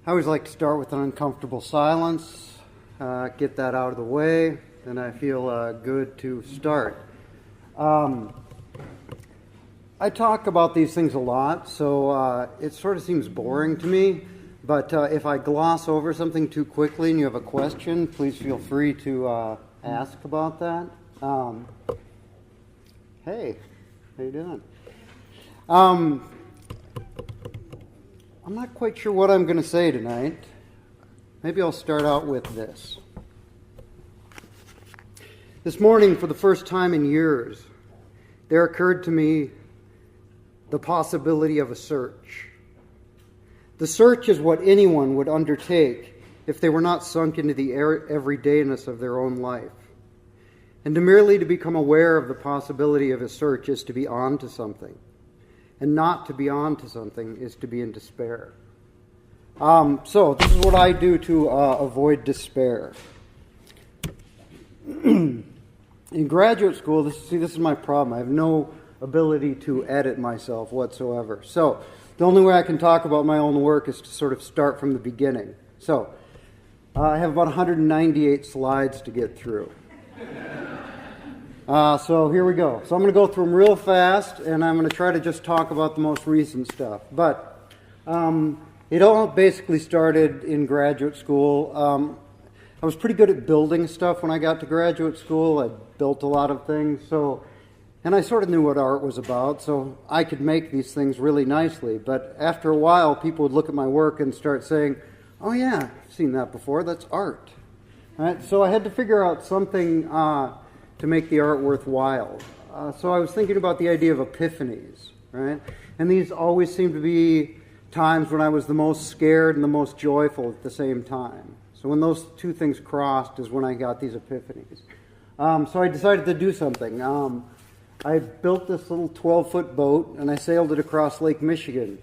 I always like to start with an uncomfortable silence, get that out of the way, and I feel good to start. I talk about these things a lot, so it sort of seems boring to me, but if I gloss over something too quickly and you have a question, please feel free to ask about that. Hey, how you doing? I'm not quite sure what I'm going to say tonight. Maybe I'll start out with this. This morning, for the first time in years, there occurred to me the possibility of a search. The search is what anyone would undertake if they were not sunk into the everydayness of their own life. And to become aware of the possibility of a search is to be on to something. And not to be on to something is to be in despair. So this is what I do to avoid despair. In graduate school, this is my problem. I have no ability to edit myself whatsoever. So the only way I can talk about my own work is to sort of start from the beginning. So I have about 198 slides to get through. So here we go. So I'm going to go through them real fast, and I'm going to try to just talk about the most recent stuff. But it all basically started in graduate school. I was pretty good at building stuff when I got to graduate school. I built a lot of things, and I sort of knew what art was about, so I could make these things really nicely. But after a while, people would look at my work and start saying, "Oh yeah, I've seen that before. That's art." All right? So I had to figure out something to make the art worthwhile. So I was thinking about the idea of epiphanies, right? And these always seem to be times when I was the most scared and the most joyful at the same time. So when those two things crossed is when I got these epiphanies. So I decided to do something. I built this little 12-foot boat, and I sailed it across Lake Michigan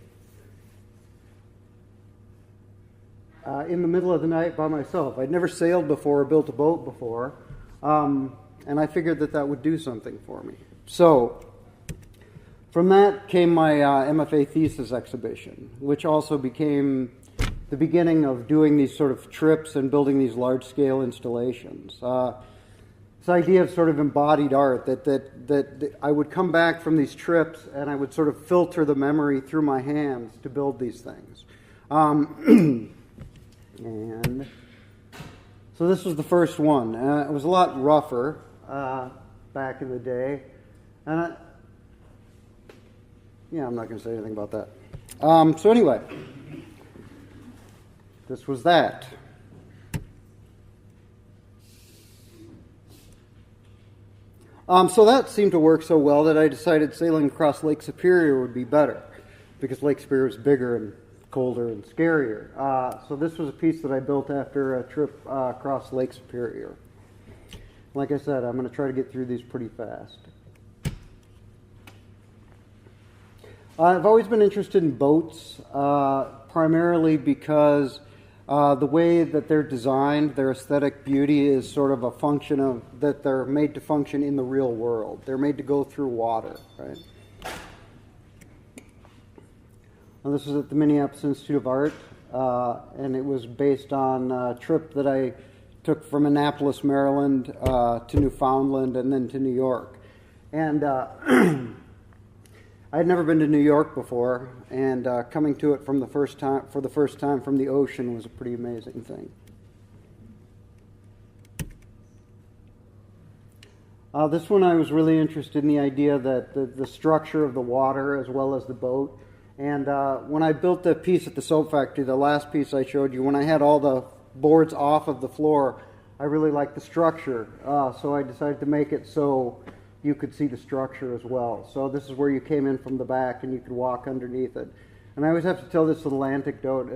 in the middle of the night by myself. I'd never sailed before or built a boat before. And I figured that would do something for me. So from that came my MFA thesis exhibition, which also became the beginning of doing these sort of trips and building these large-scale installations. This idea of sort of embodied art, that I would come back from these trips and I would sort of filter the memory through my hands to build these things. And so this was the first one. It was a lot rougher back in the day. And I'm not going to say anything about that. So anyway, this was that. So that seemed to work so well that I decided sailing across Lake Superior would be better, because Lake Superior is bigger and colder and scarier. So this was a piece that I built after a trip across Lake Superior. Like I said, I'm going to try to get through these pretty fast. I've always been interested in boats, primarily because the way that they're designed, their aesthetic beauty is sort of a function of that they're made to function in the real world. They're made to go through water, right? Well, this was at the Minneapolis Institute of Art, and it was based on a trip that I took from Annapolis, Maryland, to Newfoundland, and then to New York. And I had never been to New York before, and coming to it for the first time from the ocean was a pretty amazing thing. This one I was really interested in the idea that the structure of the water as well as the boat. And when I built the piece at the soap factory, the last piece I showed you, when I had all the boards off of the floor, I really liked the structure. So I decided to make it so you could see the structure as well. So this is where you came in from the back and you could walk underneath it. And I always have to tell this little anecdote.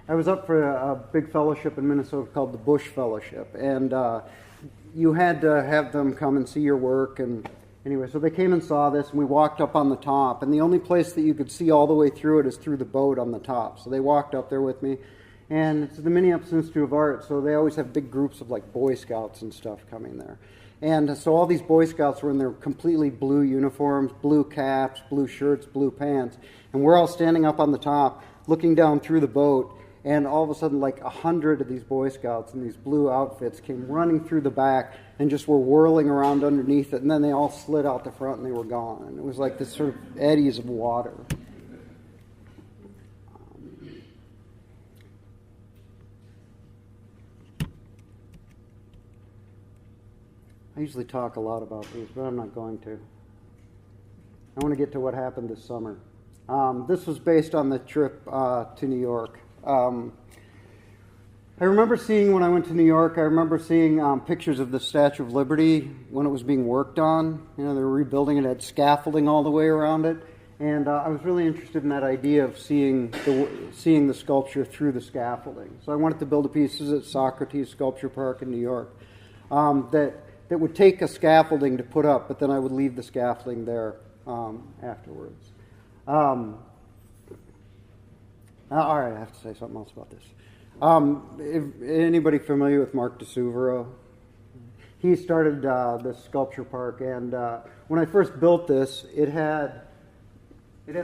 I was up for a big fellowship in Minnesota called the Bush Fellowship. And you had to have them come and see your work. And anyway, so they came and saw this, and we walked up on the top. And the only place that you could see all the way through it is through the boat on the top. So they walked up there with me. And it's the Minneapolis Institute of Art, so they always have big groups of like Boy Scouts and stuff coming there. And so all these Boy Scouts were in their completely blue uniforms, blue caps, blue shirts, blue pants. And we're all standing up on the top, looking down through the boat. and all of a sudden like 100 of these Boy Scouts in these blue outfits came running through the back and just were whirling around underneath it, and then they all slid out the front and they were gone. And it was like this sort of eddies of water. I usually talk a lot about these, but I'm not going to. I want to get to what happened this summer. This was based on the trip to New York. I remember seeing, when I went to New York, I remember seeing pictures of the Statue of Liberty when it was being worked on. You know, they were rebuilding it, it had scaffolding all the way around it. And I was really interested in that idea of seeing the sculpture through the scaffolding. So I wanted to build a piece at Socrates Sculpture Park in New York that would take a scaffolding to put up, but then I would leave the scaffolding there afterwards. All right, I have to say something else about this. If anybody familiar with Mark DeSuvero? He started this sculpture park, and when I first built this, it had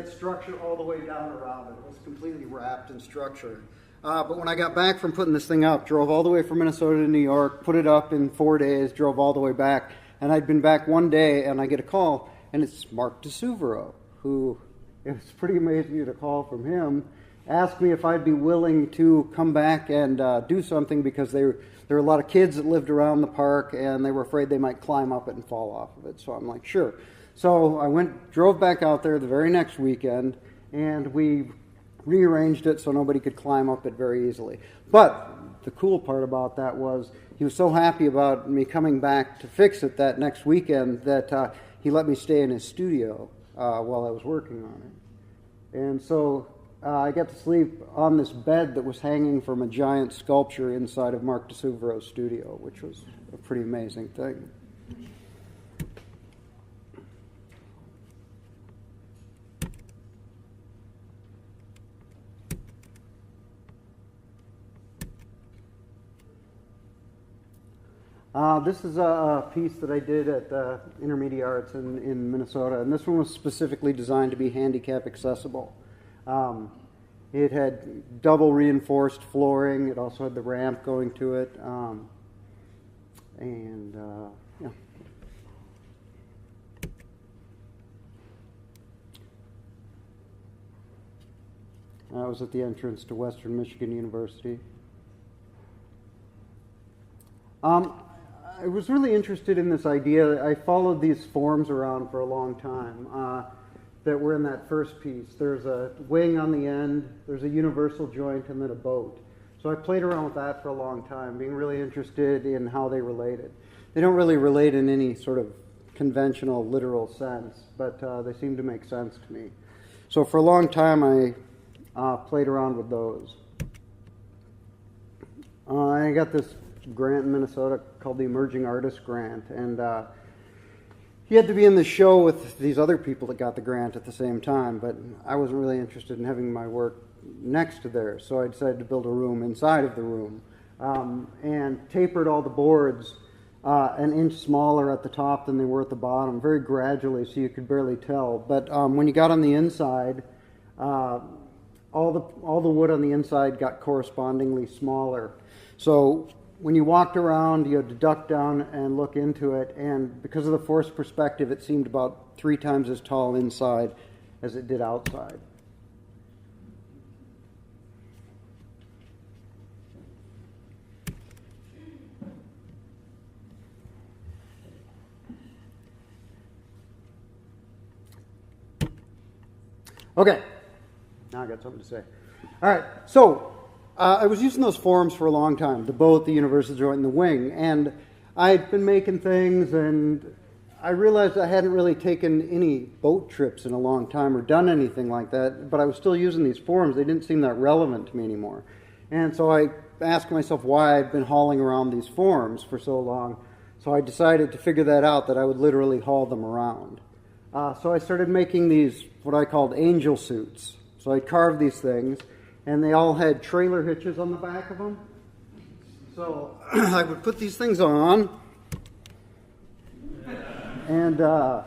structure all the way down around it. It was completely wrapped in structure. But when I got back from putting this thing up, drove all the way from Minnesota to New York, put it up in 4 days, drove all the way back, and I'd been back one day, and I get a call, and it's Mark DeSuvero, who, it was pretty amazing to get a call from him, asked me if I'd be willing to come back and do something, because there were a lot of kids that lived around the park, and they were afraid they might climb up it and fall off of it. So I'm like, sure. So I drove back out there the very next weekend, and we rearranged it so nobody could climb up it very easily. But the cool part about that was he was so happy about me coming back to fix it that next weekend that he let me stay in his studio while I was working on it. And so I got to sleep on this bed that was hanging from a giant sculpture inside of Mark DeSuvero's studio, which was a pretty amazing thing. This is a piece that I did at Intermediate Arts in Minnesota, and this one was specifically designed to be handicap accessible. It had double reinforced flooring. It also had the ramp going to it, yeah. That was at the entrance to Western Michigan University. I was really interested in this idea. I followed these forms around for a long time that were in that first piece. There's a wing on the end, there's a universal joint, and then a boat. So I played around with that for a long time, being really interested in how they related. They don't really relate in any sort of conventional, literal sense, but they seem to make sense to me. So for a long time, I played around with those. I got this grant in Minnesota called the Emerging Artist Grant, and he had to be in the show with these other people that got the grant at the same time, but I wasn't really interested in having my work next to theirs, so I decided to build a room inside of the room, and tapered all the boards an inch smaller at the top than they were at the bottom, very gradually, so you could barely tell. But when you got on the inside, all the wood on the inside got correspondingly smaller. So when you walked around, you had to duck down and look into it, and because of the forced perspective, it seemed about 3 times as tall inside as it did outside. Okay, now I got something to say. All right, so I was using those forms for a long time, the boat, the universal joint, and the wing, and I'd been making things, and I realized I hadn't really taken any boat trips in a long time or done anything like that, but I was still using these forms. They didn't seem that relevant to me anymore. And so I asked myself why I'd been hauling around these forms for so long, so I decided to figure that out, that I would literally haul them around. So I started making these, what I called angel suits. So I carved these things, and they all had trailer hitches on the back of them. So I would put these things on, and I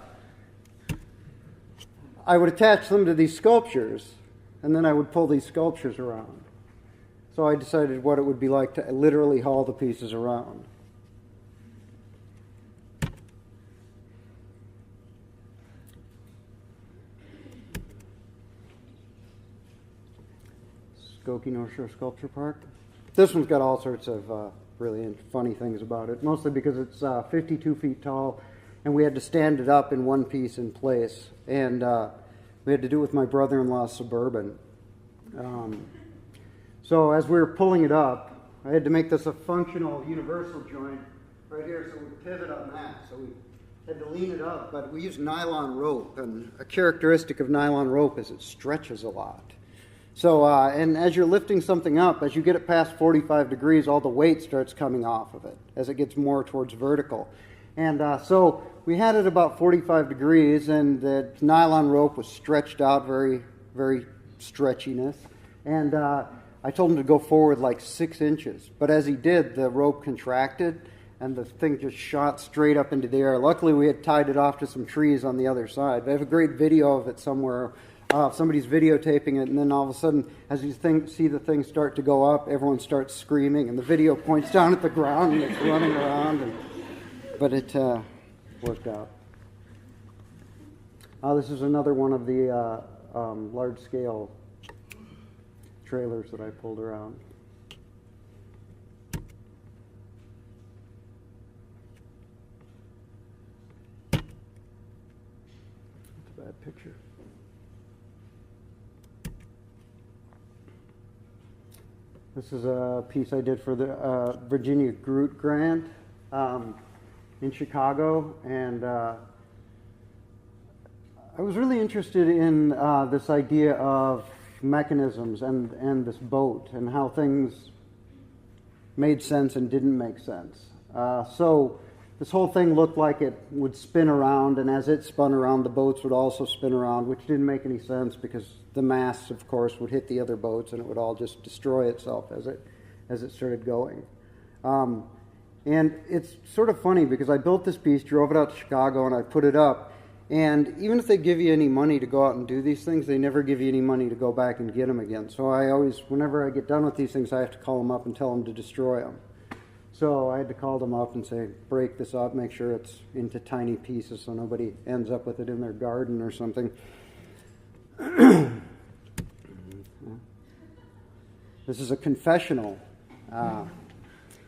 would attach them to these sculptures, and then I would pull these sculptures around. So I decided what it would be like to literally haul the pieces around. Skokie North Shore Sculpture Park. This one's got all sorts of really funny things about it, mostly because it's 52 feet tall, and we had to stand it up in one piece in place. And we had to do it with my brother-in-law's Suburban. So as we were pulling it up, I had to make this a functional universal joint right here, so we pivot on that. So we had to lean it up, but we used nylon rope, and a characteristic of nylon rope is it stretches a lot. So, and as you're lifting something up, as you get it past 45 degrees, all the weight starts coming off of it as it gets more towards vertical. And so we had it about 45 degrees, and the nylon rope was stretched out, very, very stretchiness. And I told him to go forward like 6 inches. But as he did, the rope contracted, and the thing just shot straight up into the air. Luckily, we had tied it off to some trees on the other side. I have a great video of it somewhere. Somebody's videotaping it, and then all of a sudden, as you see the thing start to go up, everyone starts screaming, and the video points down at the ground, and it's running around. But it worked out. This is another one of the large-scale trailers that I pulled around. That's a bad picture. This is a piece I did for the Virginia Groot Grant in Chicago, and I was really interested in this idea of mechanisms and this boat and how things made sense and didn't make sense. So this whole thing looked like it would spin around, and as it spun around, the boats would also spin around, which didn't make any sense because the masts, of course, would hit the other boats, and it would all just destroy itself as it started going. And it's sort of funny because I built this piece, drove it out to Chicago, and I put it up. And even if they give you any money to go out and do these things, they never give you any money to go back and get them again. So I always, whenever I get done with these things, I have to call them up and tell them to destroy them. So I had to call them up and say, break this up, make sure it's into tiny pieces so nobody ends up with it in their garden or something. This is a confessional. It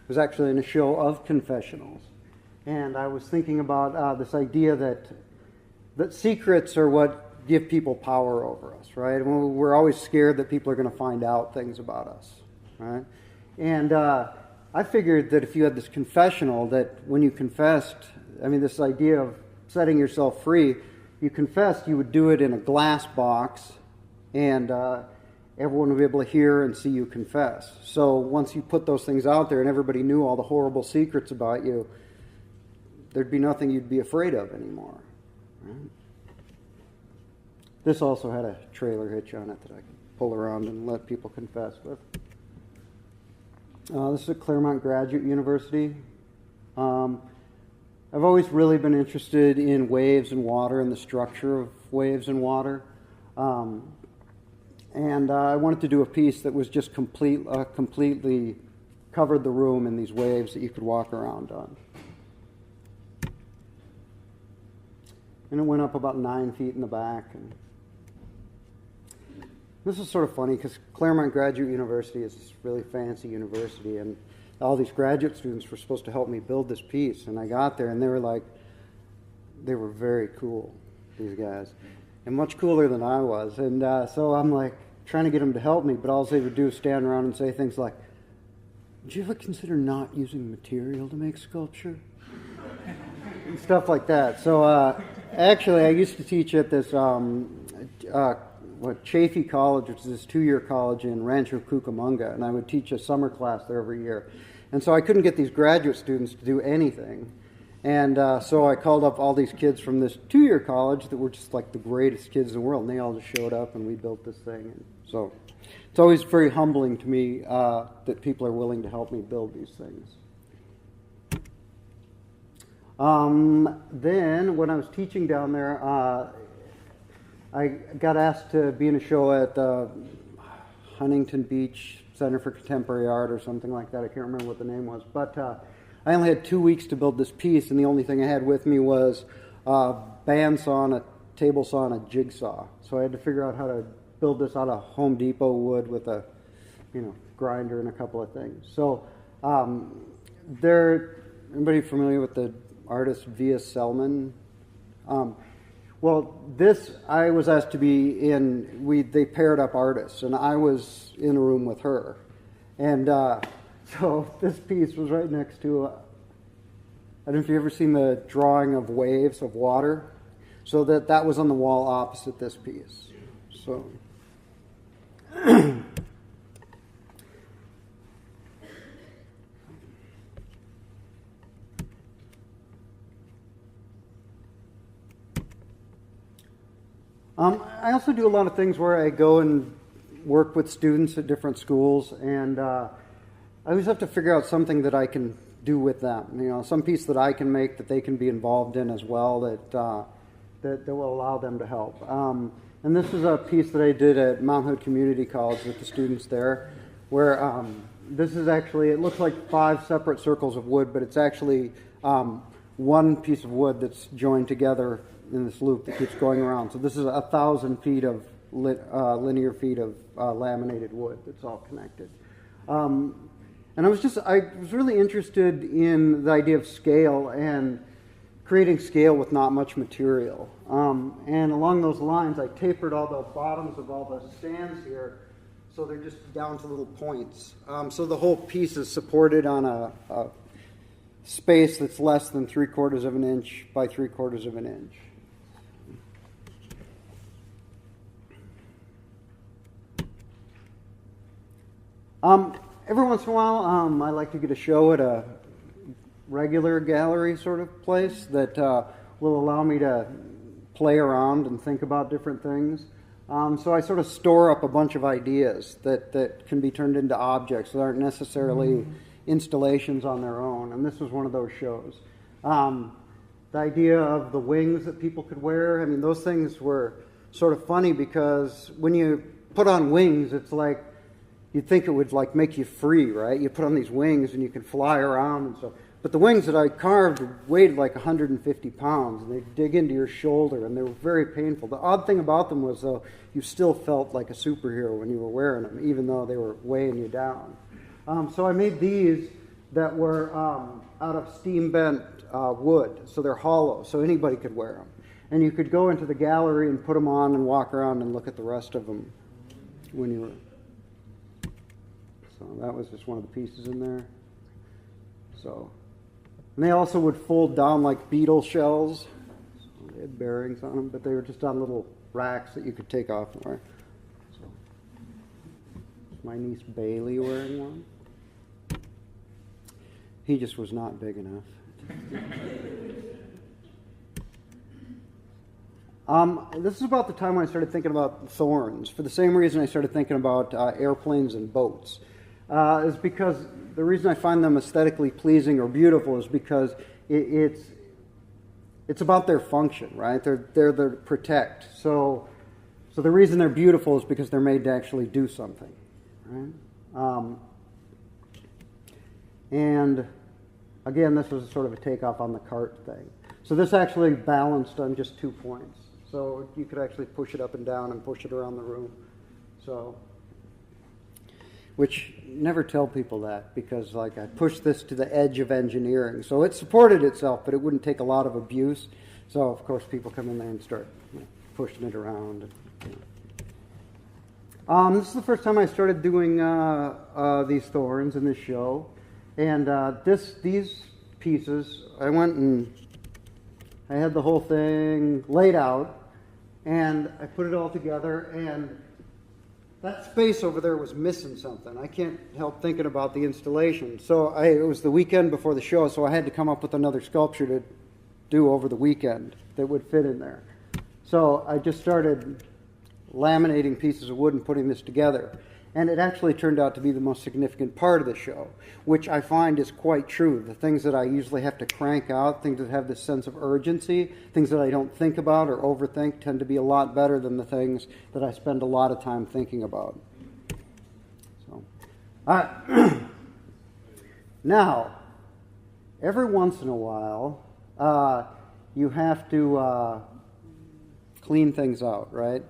was actually in a show of confessionals. And I was thinking about this idea that secrets are what give people power over us, right? And we're always scared that people are going to find out things about us, right? And I figured that if you had this confessional, that when you confessed, I mean, this idea of setting yourself free, you confessed, you would do it in a glass box, and everyone would be able to hear and see you confess. So once you put those things out there and everybody knew all the horrible secrets about you, there'd be nothing you'd be afraid of anymore. Right? This also had a trailer hitch on it that I could pull around and let people confess with. This is at Claremont Graduate University. I've always really been interested in waves and water and the structure of waves and water. And I wanted to do a piece that was just completely covered the room in these waves that you could walk around on. And it went up about 9 feet in the back. And this is sort of funny because Claremont Graduate University is this really fancy university, and all these graduate students were supposed to help me build this piece. And I got there, and they were very cool, these guys, and much cooler than I was. And so I'm like trying to get them to help me, but all they would do is stand around and say things like, "Would you ever consider not using material to make sculpture?" and stuff like that. So actually, I used to teach at this Chaffey College, which is this 2-year college in Rancho Cucamonga, and I would teach a summer class there every year. And so I couldn't get these graduate students to do anything. And so I called up all these kids from this 2-year college that were just like the greatest kids in the world, and they all just showed up, and we built this thing. And so it's always very humbling to me that people are willing to help me build these things. Then, when I was teaching down there, I got asked to be in a show at Huntington Beach Center for Contemporary Art or something like that. I can't remember what the name was. But I only had 2 weeks to build this piece, and the only thing I had with me was a bandsaw and a table saw and a jigsaw. So I had to figure out how to build this out of Home Depot wood with a, grinder and a couple of things. So anybody familiar with the artist V.S. Selman? Well, this, I was asked to be in, they paired up artists, and I was in a room with her. And so this piece was right next to, I don't know if you've ever seen the drawing of waves of water. So that was on the wall opposite this piece. So I also do a lot of things where I go and work with students at different schools, and I always have to figure out something that I can do with them. Some piece that I can make that they can be involved in as well that will allow them to help. And this is a piece that I did at Mount Hood Community College with the students there, where this is actually, it looks like 5 separate circles of wood, but it's actually one piece of wood that's joined together in this loop that keeps going around. So this is 1,000 feet of linear feet of laminated wood that's all connected. And I was really interested in the idea of scale and creating scale with not much material. And along those lines, I tapered all the bottoms of all the stands here, so they're just down to little points. So the whole piece is supported on a space that's less than 3/4 of an inch by 3/4 of an inch. Every once in a while, I like to get a show at a regular gallery sort of place that will allow me to play around and think about different things. So I sort of store up a bunch of ideas that can be turned into objects that aren't necessarily installations on their own, and this was one of those shows. The idea of the wings that people could wear, those things were sort of funny because when you put on wings, it's like you'd think it would make you free, right? You put on these wings and you can fly around and so. But the wings that I carved weighed like 150 pounds, and they dig into your shoulder, and they were very painful. The odd thing about them was, though, you still felt like a superhero when you were wearing them, even though they were weighing you down. So I made these that were out of steam-bent wood, so they're hollow, so anybody could wear them. And you could go into the gallery and put them on and walk around and look at the rest of them when you were... So that was just one of the pieces in there. So... And they also would fold down like beetle shells. So they had bearings on them, but they were just on little racks that you could take off and wear. So, my niece Bailey wearing one. He just was not big enough. This is about the time when I started thinking about thorns. For the same reason I started thinking about airplanes and boats. Is because the reason I find them aesthetically pleasing or beautiful is because it's about their function, right? They're there to protect. So the reason they're beautiful is because they're made to actually do something, right? And again, this was sort of a takeoff on the cart thing. So this actually balanced on just 2 points. So you could actually push it up and down and push it around the room. So. Which never tell people that because I pushed this to the edge of engineering. So it supported itself, but it wouldn't take a lot of abuse. So, of course, people come in there and start pushing it around. This is the first time I started doing these thorns in this show. And these pieces, I went and I had the whole thing laid out. And I put it all together, and that space over there was missing something. I can't help thinking about the installation. So it was the weekend before the show, so I had to come up with another sculpture to do over the weekend that would fit in there. So I just started laminating pieces of wood and putting this together. And it actually turned out to be the most significant part of the show, which I find is quite true. The things that I usually have to crank out, things that have this sense of urgency, things that I don't think about or overthink tend to be a lot better than the things that I spend a lot of time thinking about. So Now, every once in a while, you have to clean things out, right?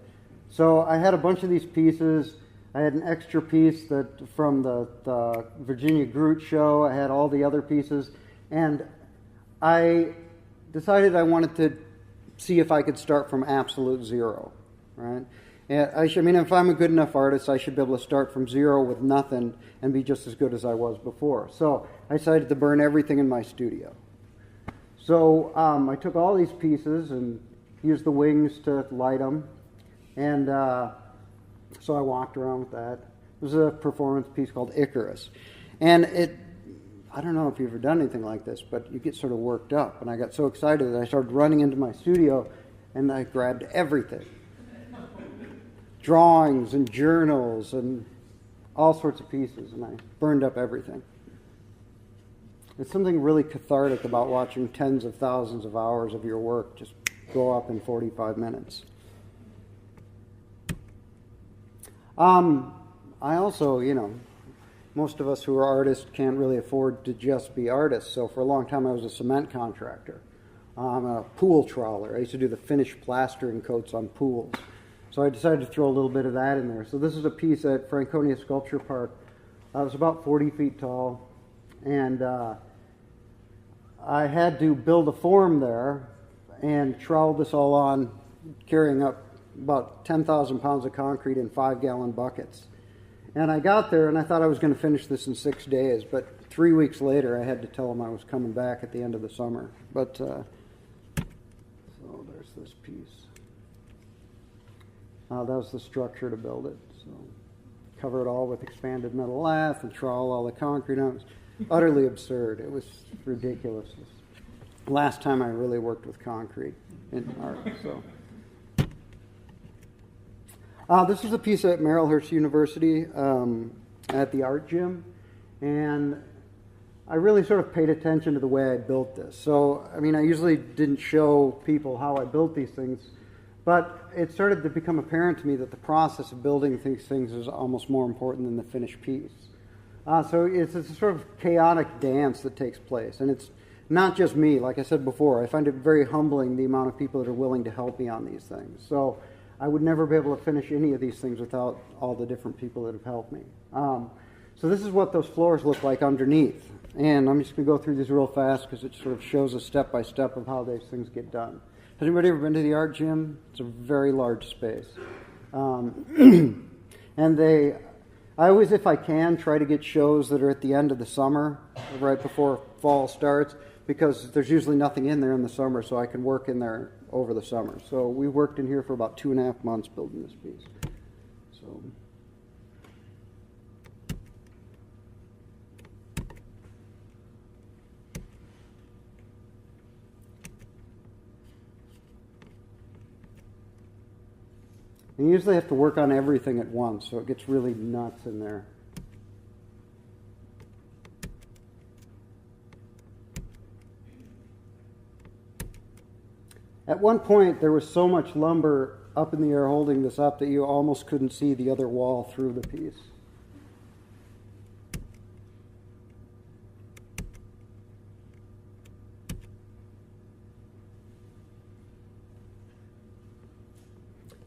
So I had a bunch of these pieces. I had an extra piece that from the Virginia Groot show. I had all the other pieces, and I decided I wanted to see if I could start from absolute zero, right? And I mean, if I'm a good enough artist, I should be able to start from zero with nothing and be just as good as I was before. So I decided to burn everything in my studio. So I took all these pieces and used the wings to light them, and so I walked around with that. It was a performance piece called Icarus, and I don't know if you've ever done anything like this, but you get sort of worked up, and I got so excited that I started running into my studio, and I grabbed everything. Drawings and journals and all sorts of pieces, and I burned up everything. There's something really cathartic about watching tens of thousands of hours of your work just go up in 45 minutes. I also, most of us who are artists can't really afford to just be artists, so for a long time I was a cement contractor. I'm a pool trawler. I used to do the finished plastering coats on pools. So I decided to throw a little bit of that in there. So this is a piece at Franconia Sculpture Park. It was about 40 feet tall, and I had to build a form there and trowel this all on, carrying up about 10,000 pounds of concrete in 5-gallon buckets. And I got there, and I thought I was going to finish this in 6 days, but 3 weeks later I had to tell them I was coming back at the end of the summer. But so there's this piece. That was the structure to build it. So cover it all with expanded metal lath and trowel all the concrete on. It was utterly absurd. It was ridiculous. Last time I really worked with concrete in art. So this is a piece at Marylhurst University at the art gym, and I really sort of paid attention to the way I built this. So, I mean, I usually didn't show people how I built these things, but it started to become apparent to me that the process of building these things is almost more important than the finished piece. So it's a sort of chaotic dance that takes place, and it's not just me. Like I said before, I find it very humbling the amount of people that are willing to help me on these things. So I would never be able to finish any of these things without all the different people that have helped me. So this is what those floors look like underneath, and I'm just going to go through these real fast because it sort of shows a step-by-step of how these things get done. Has anybody ever been to the art gym? It's a very large space. And I always, if I can, try to get shows that are at the end of the summer, right before fall starts, because there's usually nothing in there in the summer, so I can work in there over the summer. So we worked in here for about 2.5 months building this piece. So. And you usually have to work on everything at once, so it gets really nuts in there. At one point, there was so much lumber up in the air holding this up that you almost couldn't see the other wall through the piece.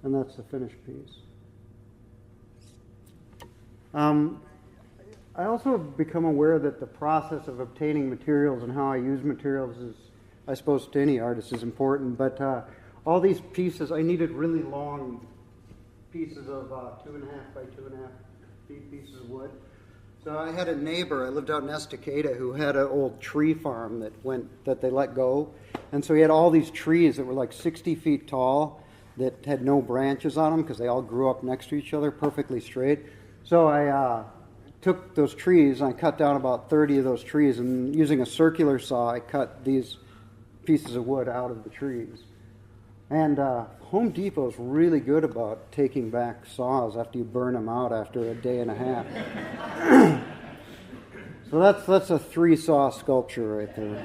And that's the finished piece. I also have become aware that the process of obtaining materials and how I use materials is, I suppose, to any artist is important. But all these pieces, I needed really long pieces of 2.5 by 2.5 feet pieces of wood. So I had a neighbor, I lived out in Estacada, who had an old tree farm that they let go. And so he had all these trees that were like 60 feet tall, that had no branches on them because they all grew up next to each other perfectly straight. So I took those trees and I cut down about 30 of those trees, and using a circular saw I cut these pieces of wood out of the trees. And Home Depot's really good about taking back saws after you burn them out after a day and a half. So that's a 3-saw sculpture right there.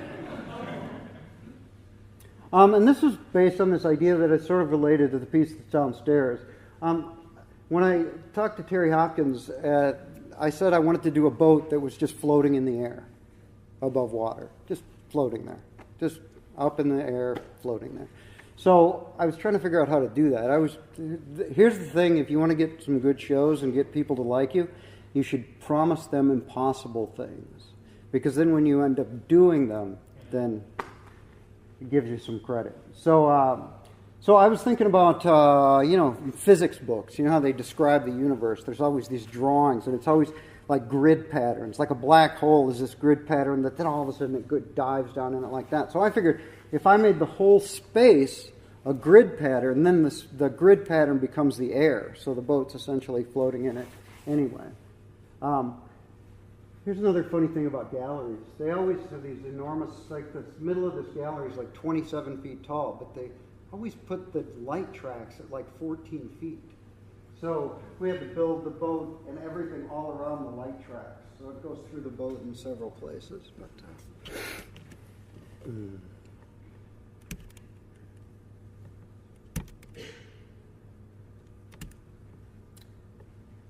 And this is based on this idea that it's sort of related to the piece that's downstairs. When I talked to Terry Hopkins, I said I wanted to do a boat that was just floating in the air above water, just floating there, just up in the air, floating there. So I was trying to figure out how to do that. Here's the thing, if you want to get some good shows and get people to like you, you should promise them impossible things. Because then when you end up doing them, then it gives you some credit. So I was thinking about, physics books. You know how they describe the universe? There's always these drawings, and it's always like grid patterns. Like a black hole is this grid pattern that then all of a sudden it dives down in it like that. So I figured if I made the whole space a grid pattern, then the grid pattern becomes the air. So the boat's essentially floating in it anyway. Here's another funny thing about galleries. They always have these enormous, like the middle of this gallery is like 27 feet tall, but they always put the light tracks at like 14 feet. So we had to build the boat and everything all around the light tracks. So it goes through the boat in several places.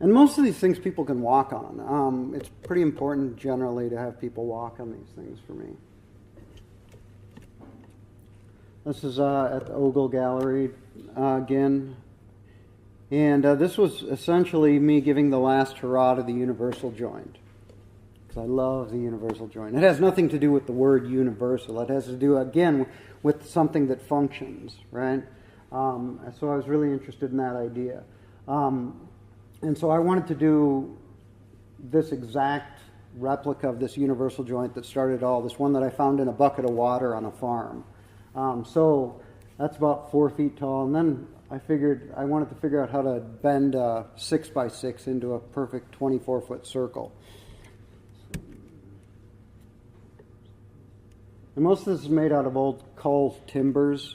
And most of these things people can walk on. It's pretty important generally to have people walk on these things for me. This is at the Ogle Gallery again. And this was essentially me giving the last hurrah to the universal joint. Because I love the universal joint. It has nothing to do with the word universal. It has to do, again, with something that functions, right? So I was really interested in that idea. And so I wanted to do this exact replica of this universal joint that started all, this one that I found in a bucket of water on a farm. So that's about 4 feet tall. And then I figured I wanted to figure out how to bend a 6x6 into a perfect 24-foot circle. And most of this is made out of old cull timbers.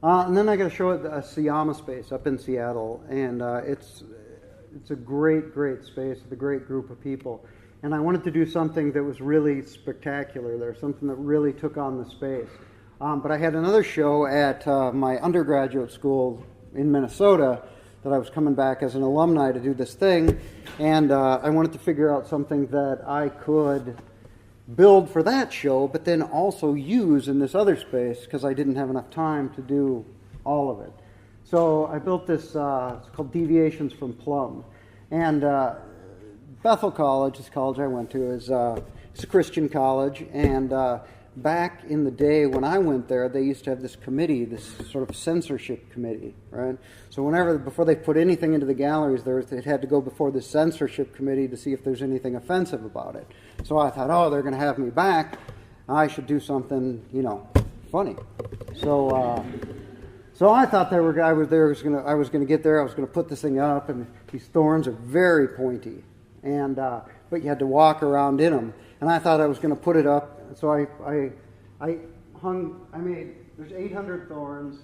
And then I got to show it a Syama space up in Seattle, and it's a great, great space with a great group of people. And I wanted to do something that was really spectacular there, something that really took on the space. But I had another show at my undergraduate school in Minnesota that I was coming back as an alumni to do this thing, and I wanted to figure out something that I could build for that show, but then also use in this other space because I didn't have enough time to do all of it. So I built this, it's called Deviations from Plum. And Bethel College, this college I went to, is it's a Christian college. And back in the day when I went there, they used to have this committee, this sort of censorship committee, right? So before they put anything into the galleries, it had to go before the censorship committee to see if there's anything offensive about it. So I thought, they're going to have me back. I should do something, funny. So I thought I was going to get there. I was going to put this thing up, and these thorns are very pointy, and but you had to walk around in them. And I thought I was going to put it up. So there's 800 thorns,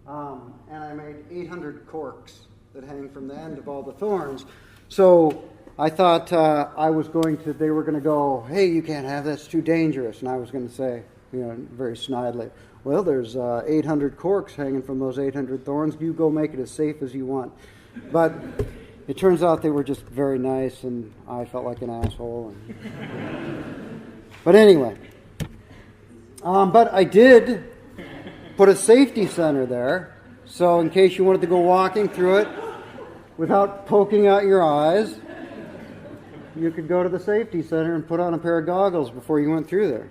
and I made 800 corks that hang from the end of all the thorns. So I thought they were going to go, hey, you can't have that, it's too dangerous. And I was going to say, very snidely, well, there's 800 corks hanging from those 800 thorns. You go make it as safe as you want. But it turns out they were just very nice, and I felt like an asshole. But anyway, but I did put a safety center there, so in case you wanted to go walking through it without poking out your eyes, you could go to the safety center and put on a pair of goggles before you went through there.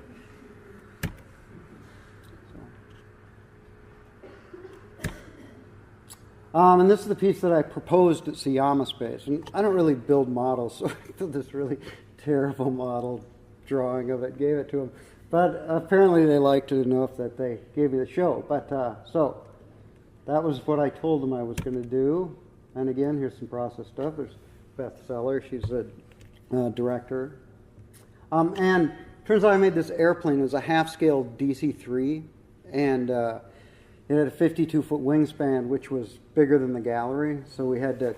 And this is the piece that I proposed at Syama Space. And I don't really build models, so I did this really terrible model drawing of it, gave it to them. But apparently they liked it enough that they gave me the show. But so that was what I told them I was going to do. And again, here's some process stuff. There's Beth Seller. She's the director. And turns out I made this airplane. It was a half-scale DC-3. And it had a 52-foot wingspan, which was bigger than the gallery. So we had to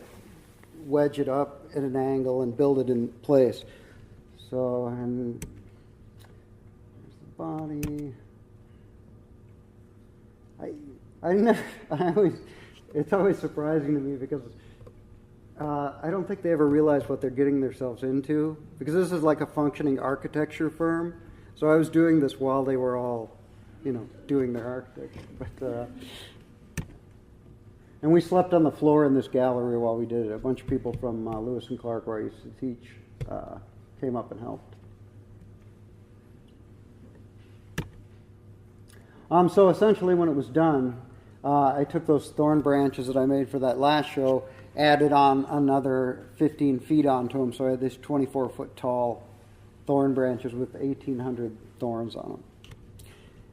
wedge it up at an angle and build it in place. So, and there's the body. I never, it's always surprising to me because I don't think they ever realize what they're getting themselves into, because this is like a functioning architecture firm. So I was doing this while they were all, doing their architecture. But and we slept on the floor in this gallery while we did it. A bunch of people from Lewis and Clark, where I used to teach, came up and helped. So essentially, when it was done, I took those thorn branches that I made for that last show, added on another 15 feet onto them, so I had this 24-foot tall thorn branches with 1,800 thorns on them.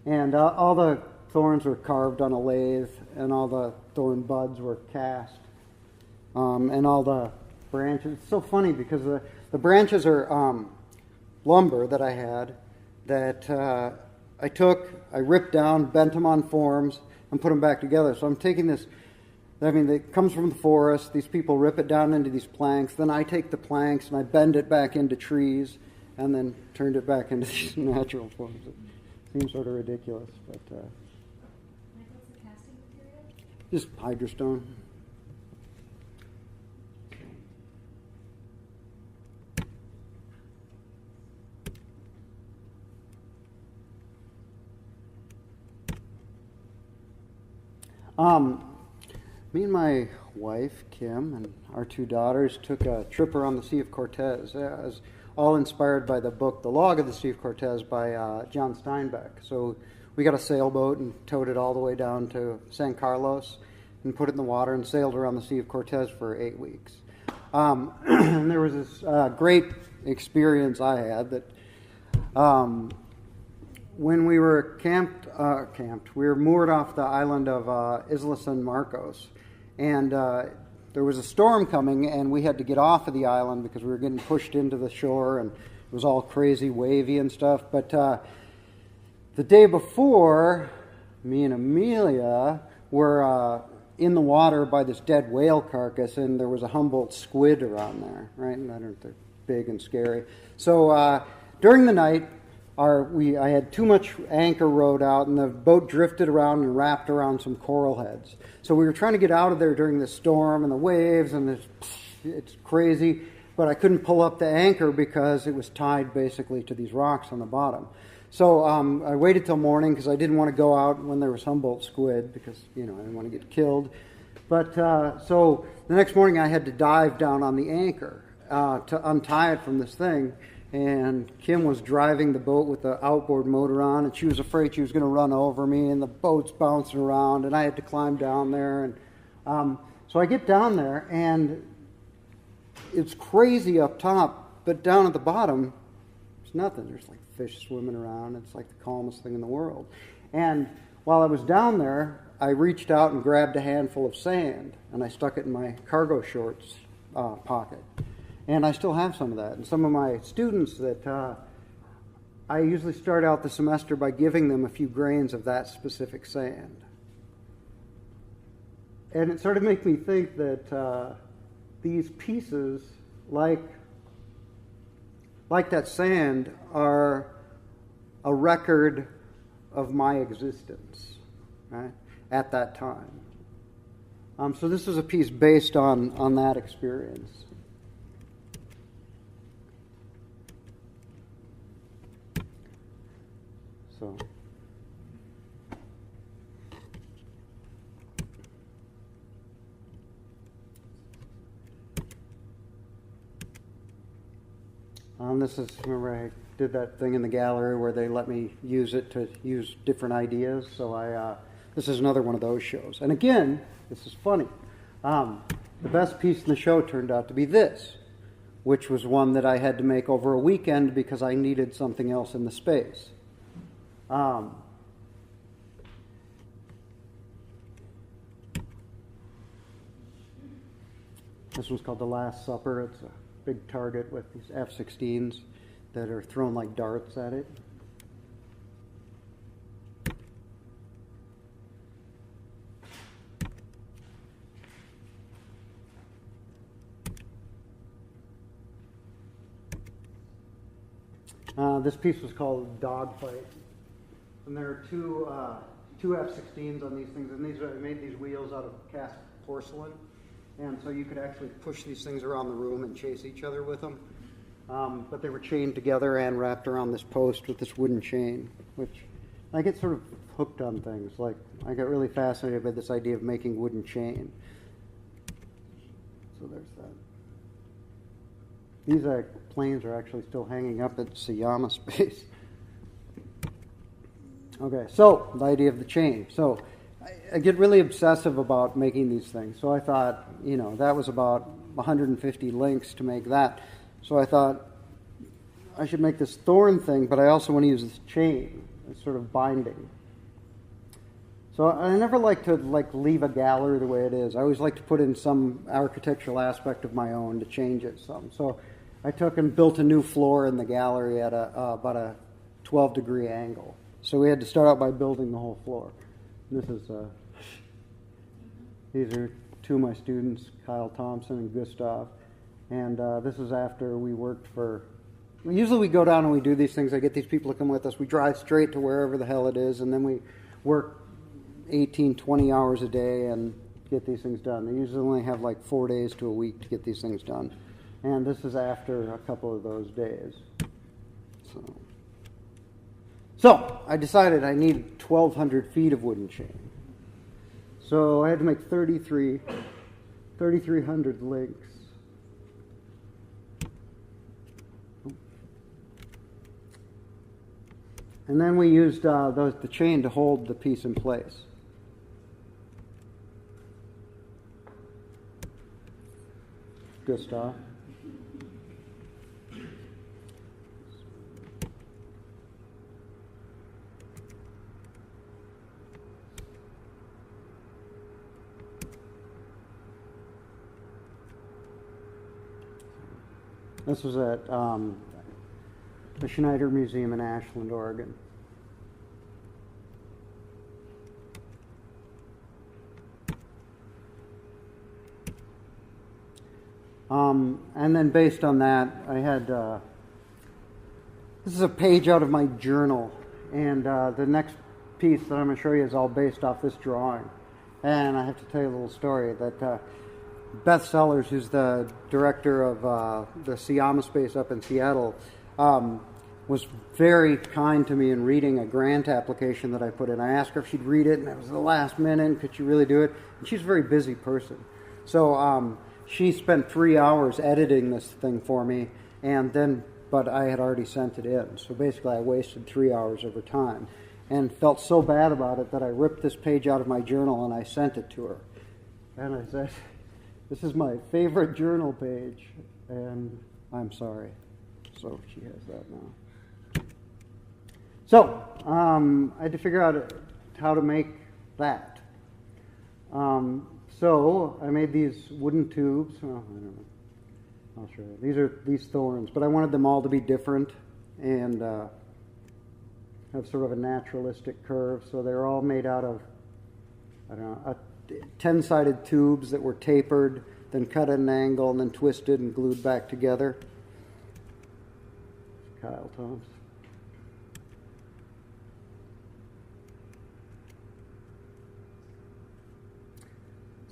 And all the thorns were carved on a lathe, and all the thorn buds were cast, and all the branches. It's so funny because the branches are lumber that I had that I ripped down, bent them on forms, and put them back together. So I'm taking this, it comes from the forest. These people rip it down into these planks. Then I take the planks and I bend it back into trees, and then turned it back into these natural forms. It seems sort of ridiculous, but What's the casting material? just hydrostone. Me and my wife, Kim, and our two daughters took a trip around the Sea of Cortez. It was all inspired by the book, The Log of the Sea of Cortez by John Steinbeck. So we got a sailboat and towed it all the way down to San Carlos and put it in the water and sailed around the Sea of Cortez for 8 weeks. And there was this great experience I had that when we were we were moored off the island of Isla San Marcos, and there was a storm coming, and we had to get off of the island because we were getting pushed into the shore, and it was all crazy wavy and stuff. But the day before, me and Amelia were in the water by this dead whale carcass, and there was a Humboldt squid around there, right? And they're big and scary. So during the night, I had too much anchor rode out, and the boat drifted around and wrapped around some coral heads. So we were trying to get out of there during the storm and the waves, and it's crazy, but I couldn't pull up the anchor because it was tied basically to these rocks on the bottom. So I waited till morning because I didn't want to go out when there was Humboldt squid because, I didn't want to get killed. But so the next morning I had to dive down on the anchor to untie it from this thing. And Kim was driving the boat with the outboard motor on, and she was afraid she was going to run over me, and the boat's bouncing around, and I had to climb down there. And so I get down there, and it's crazy up top, but down at the bottom, there's nothing. There's like fish swimming around. It's like the calmest thing in the world. And while I was down there, I reached out and grabbed a handful of sand, and I stuck it in my cargo shorts pocket. And I still have some of that. And some of my students that I usually start out the semester by giving them a few grains of that specific sand. And it sort of makes me think that these pieces, like that sand, are a record of my existence, right, at that time. So this is a piece based on that experience. So this is, remember I did that thing in the gallery where they let me use it to use different ideas. So this is another one of those shows. And again, this is funny. The best piece in the show turned out to be this, which was one that I had to make over a weekend because I needed something else in the space. This one's called The Last Supper. It's a big target with these F-16s that are thrown like darts at it. This piece was called Dogfight. And there are two two F-16s on these things, and I made these wheels out of cast porcelain, and so you could actually push these things around the room and chase each other with them. But they were chained together and wrapped around this post with this wooden chain, which I get sort of hooked on things. Like, I got really fascinated by this idea of making wooden chain. So there's that. These planes are actually still hanging up at Sayama Space. Okay, so the idea of the chain. So I get really obsessive about making these things. So I thought, that was about 150 links to make that. So I thought I should make this thorn thing, but I also want to use this chain as sort of binding. So I never like to leave a gallery the way it is. I always like to put in some architectural aspect of my own to change it some. So I took and built a new floor in the gallery at about a 12-degree angle. So we had to start out by building the whole floor. This is these are two of my students, Kyle Thompson and Gustav. And this is after we worked for... Usually we go down and we do these things. I get these people to come with us. We drive straight to wherever the hell it is, and then we work 18, 20 hours a day and get these things done. They usually only have like 4 days to a week to get these things done. And this is after a couple of those days. So I decided I needed 1,200 feet of wooden chain. So I had to make 3,300 links. And then we used the chain to hold the piece in place. Gustav. This was at the Schneider Museum in Ashland, Oregon. And then based on that, I had, this is a page out of my journal, and the next piece that I'm going to show you is all based off this drawing. And I have to tell you a little story that Beth Sellers, who's the director of the Sayama Space up in Seattle, was very kind to me in reading a grant application that I put in. I asked her if she'd read it, and it was the last minute. Could she really do it? And she's a very busy person. So she spent 3 hours editing this thing for me, but I had already sent it in. So basically I wasted 3 hours of her time and felt so bad about it that I ripped this page out of my journal and I sent it to her. And I said, "This is my favorite journal page, and I'm sorry." So she has that now. So I had to figure out how to make that. So I made these wooden tubes. Oh, I don't know. I'll show you. These are these thorns, but I wanted them all to be different and have sort of a naturalistic curve. So they're all made out of, 10-sided tubes that were tapered, then cut at an angle, and then twisted and glued back together. Kyle Thompson.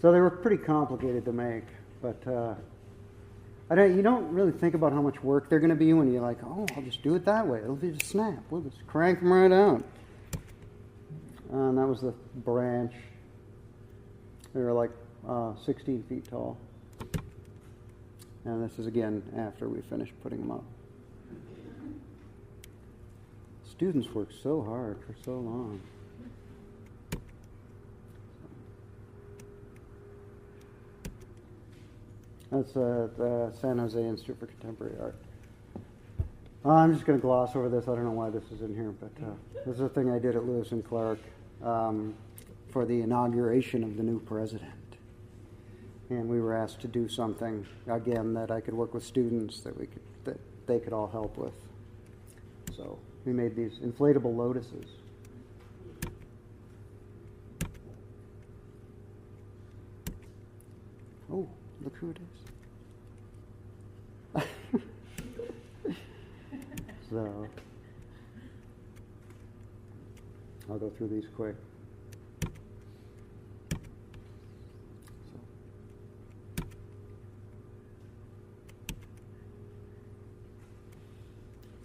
So they were pretty complicated to make, but you don't really think about how much work they're going to be when you're like, oh, I'll just do it that way. It'll be just snap. We'll just crank them right out. And that was the branch. They were like 16 feet tall. And this is again after we finished putting them up. Students work so hard for so long. That's the San Jose Institute for Contemporary Art. I'm just going to gloss over this. I don't know why this is in here, but this is a thing I did at Lewis and Clark for the inauguration of the new president. And we were asked to do something, again, that I could work with students that they could all help with. So we made these inflatable lotuses. Oh, look who it is. So I'll go through these quick.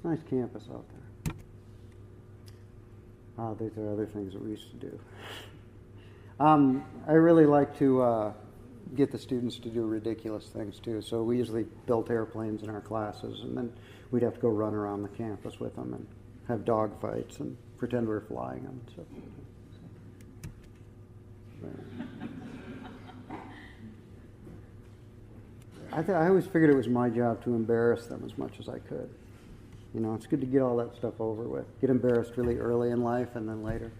Nice campus out there. These are other things that we used to do. I really like to get the students to do ridiculous things too. So we usually built airplanes in our classes, and then we'd have to go run around the campus with them and have dog fights and pretend we were flying them. So. I always figured it was my job to embarrass them as much as I could. You know, it's good to get all that stuff over with. Get embarrassed really early in life, and then later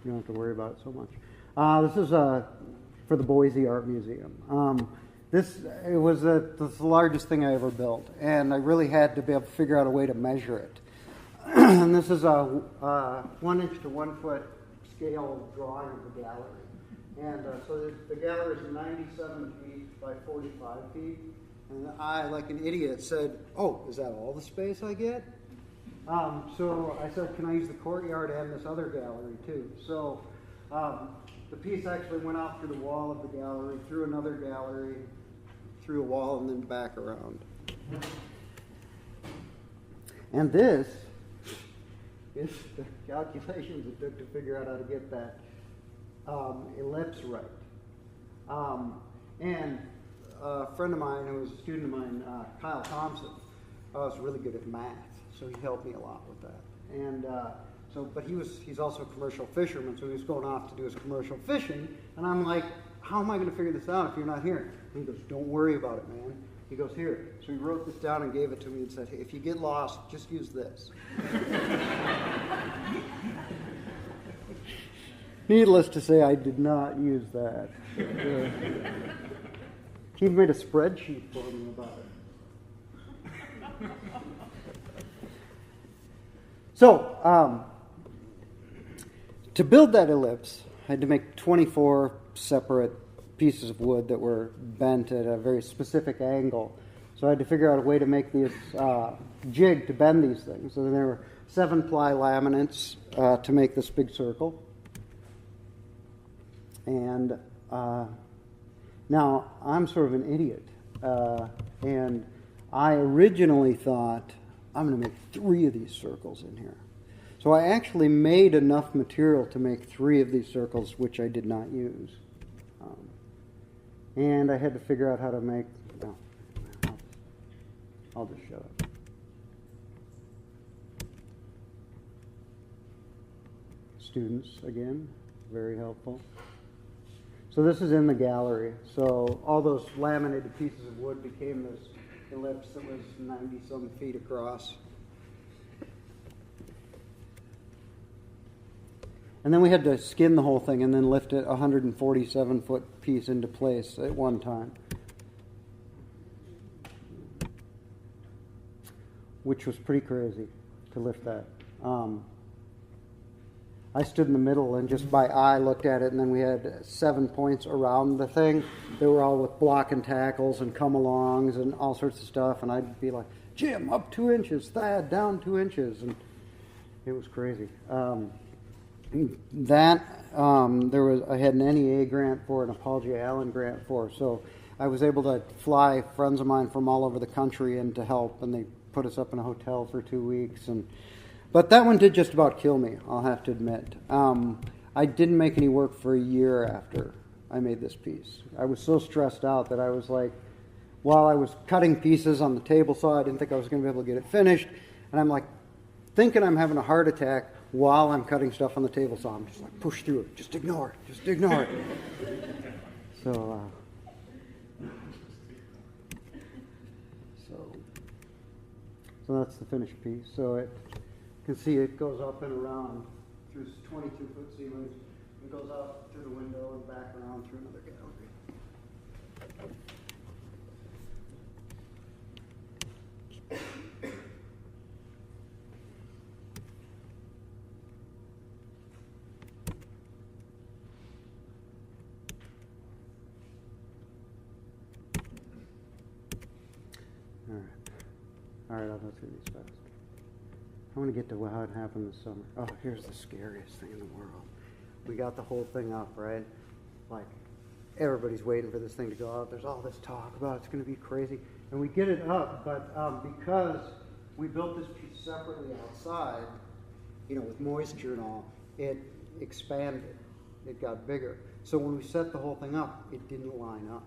you don't have to worry about it so much. This is for the Boise Art Museum. This was the largest thing I ever built, and I really had to be able to figure out a way to measure it. And this is a 1 inch to 1 foot scale drawing of the gallery. And so the gallery is 97 feet by 45 feet. And I, like an idiot, said, "Oh, is that all the space I get?" So I said, "Can I use the courtyard and this other gallery too?" So the piece actually went out through the wall of the gallery, through another gallery, through a wall, and then back around. And this is the calculations it took to figure out how to get that ellipse right. And a friend of mine who was a student of mine, Kyle Thompson, was really good at math, so he helped me a lot with that. And but he's also a commercial fisherman, so he was going off to do his commercial fishing, and I'm like, how am I going to figure this out if you're not here? And he goes, "Don't worry about it, man." He goes, "Here." So he wrote this down and gave it to me and said, "Hey, if you get lost, just use this." Needless to say, I did not use that. He made a spreadsheet for me about it. So, to build that ellipse, I had to make 24 separate pieces of wood that were bent at a very specific angle. So I had to figure out a way to make this jig to bend these things. So there were 7-ply laminates to make this big circle. And now I'm sort of an idiot. And I originally thought, I'm going to make 3 of these circles in here. So I actually made enough material to make 3 of these circles, which I did not use. And I had to figure out how to make... No, I'll just shut up. Students, again, very helpful. So this is in the gallery. So all those laminated pieces of wood became this ellipse that was 90-some feet across. And then we had to skin the whole thing and then lift it 147-foot piece into place at one time, which was pretty crazy to lift that. I stood in the middle and just by eye looked at it, and then we had 7 points around the thing. They were all with block and tackles and come-alongs and all sorts of stuff, and I'd be like, "Jim, up 2 inches, Thad, down 2 inches," and it was crazy. I had an NEA grant for, an Paul J. Allen grant for, so I was able to fly friends of mine from all over the country in to help, and they put us up in a hotel for 2 weeks. But that one did just about kill me, I'll have to admit. I didn't make any work for a year after I made this piece. I was so stressed out that I was like, while I was cutting pieces on the table saw, I didn't think I was going to be able to get it finished, and I'm like thinking I'm having a heart attack while I'm cutting stuff on the table saw. I'm just like, push through it, just ignore it, just ignore it. So that's the finished piece. So you can see it goes up and around through 22-foot ceilings. It goes up through the window and back around through another gallery. All right, I'll go through these fast. I want to get to how it happened this summer. Oh, here's the scariest thing in the world. We got the whole thing up, right? Like, everybody's waiting for this thing to go out. There's all this talk about it's going to be crazy. And we get it up, but because we built this piece separately outside, with moisture and all. It expanded. It got bigger. So when we set the whole thing up, it didn't line up.